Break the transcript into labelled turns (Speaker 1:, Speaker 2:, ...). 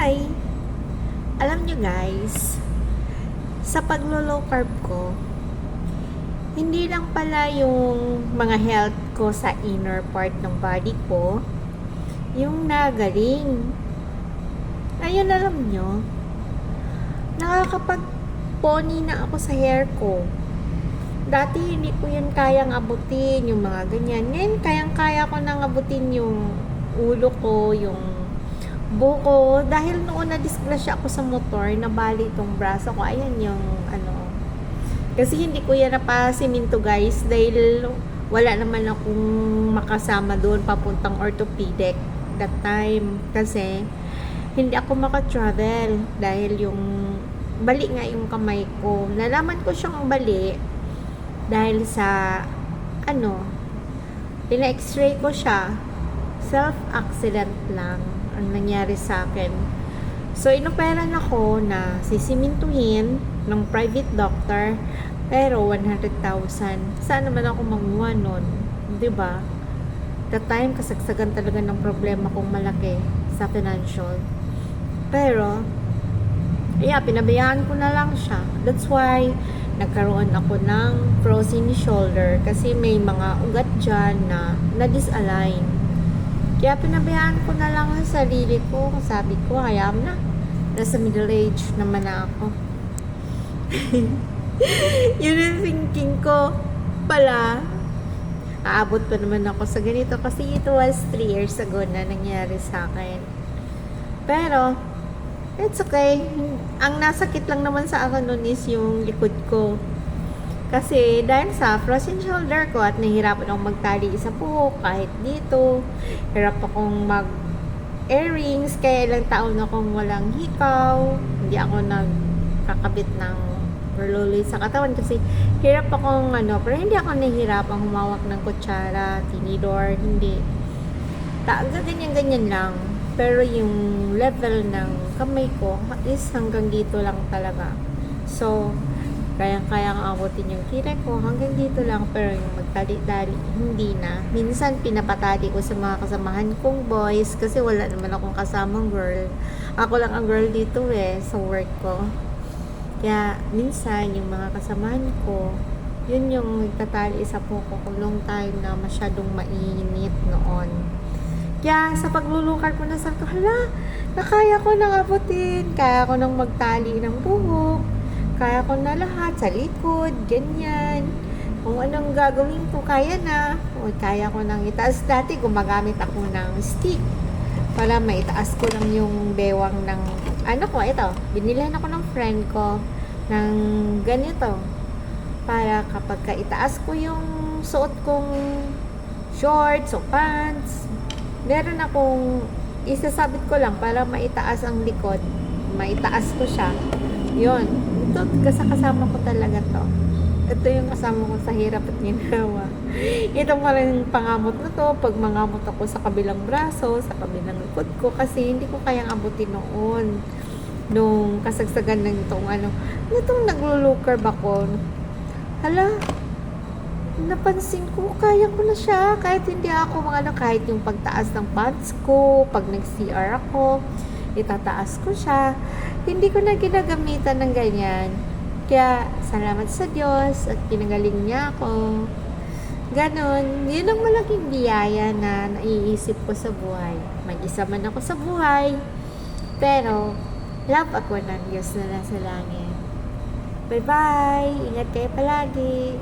Speaker 1: Hi! Alam nyo guys, sa paglo-low carb ko, hindi lang pala yung mga health ko sa inner part ng body ko, yung nagaling. Ayun, alam nyo, nakakapag-pony na ako sa hair ko. Dati hindi ko yan kayang abutin, yung mga ganyan. Ngayon, kayang-kaya ko nang abutin yung ulo ko, yung buko, dahil noon na-disgrasya ako sa motor, nabali itong braso ko. Ayan yung ano. Kasi hindi ko yan napasiminto guys, dahil wala naman akong makasama doon papuntang orthopedic that time. Kasi hindi ako maka-travel dahil yung bali nga yung kamay ko. Nalaman ko siyang bali dahil sa ano, pina-x-ray ko siya. Self-accident lang ang nangyari sa akin. So, inoperan ako na sisimintuhin ng private doctor, pero 100,000. Saan naman ako manguha nun? Diba? That time, kasagsagan talaga ng problema kong malaki sa financial. Pero, pinabayaan ko na lang siya. That's why, nagkaroon ako ng frozen shoulder kasi may mga ugat dyan na na-disalign. Kaya pinabayaan ko na lang ang sarili ko. Sabi ko, hayaan na. Nasa middle age naman na ako. Yun yung thinking ko. Pala, aabot pa naman ako sa ganito. Kasi it was 3 years ago na nangyari sa akin. Pero, it's okay. Ang nasakit lang naman sa akin nun is yung likod ko. Kasi dahil sa frozen shoulder ko at nahihirapan akong magtali sa buhok kahit dito, hirap akong mag earrings, kaya ilang taon akong walang hikaw, hindi ako nagkakabit ng perluloy sa katawan kasi hirap akong pero hindi ako nahihirapang humawak ng kutsara, tinidor, hindi. Ganyan-ganyan lang. Pero yung level ng kamay ko is hanggang dito lang talaga. So, kayang-kayang abutin yung tira ko hanggang dito lang, pero yung magtali-tali hindi na. Minsan pinapatali ko sa mga kasamahan kong boys kasi wala naman akong kasamang girl. Ako lang ang girl dito sa work ko. Kaya minsan yung mga kasamahan ko, yun yung nagtatali sa puko ko long time na masyadong mainit noon. Kaya sa paglulukar ko na sabi ko, hala, nakaya ko nang abutin, kaya ko nang magtali ng buhok, kaya ko na lahat sa likod, ganyan. Kung anong gagawin ko, kaya na. O, kaya ko nang itaas. Dati, gumagamit ako ng stick para maitaas ko lang yung bewang ng, ito. Binilhan ako ng friend ko ng ganito. Para kapag itaas ko yung suot kong shorts o pants, meron akong isasabit ko lang para maitaas ang likod. Maitaas ko siya. Yun. Ito, kasama ko talaga to. Ito yung kasama ko sa hirap at ginawa. Ito pa rin pangamot na to. Pag mangamot ako sa kabilang braso, sa kabilang likod ko, kasi hindi ko kayang abutin noon. Nung kasagsagan ng itong itong naglo-low-carb ako. Hala, napansin ko, kaya ko na siya. Kahit hindi ako kahit yung pagtaas ng pants ko, pag nag-CR ako, itataas ko siya. Hindi ko na ginagamitan ng ganyan. Kaya, salamat sa Diyos at pinagaling niya ako. Ganon. Yun ang malaking biyaya na naiisip ko sa buhay. Mag-isa man ako sa buhay. Pero, love ako ng Diyos na nasa langit. Bye-bye! Ingat kayo palagi!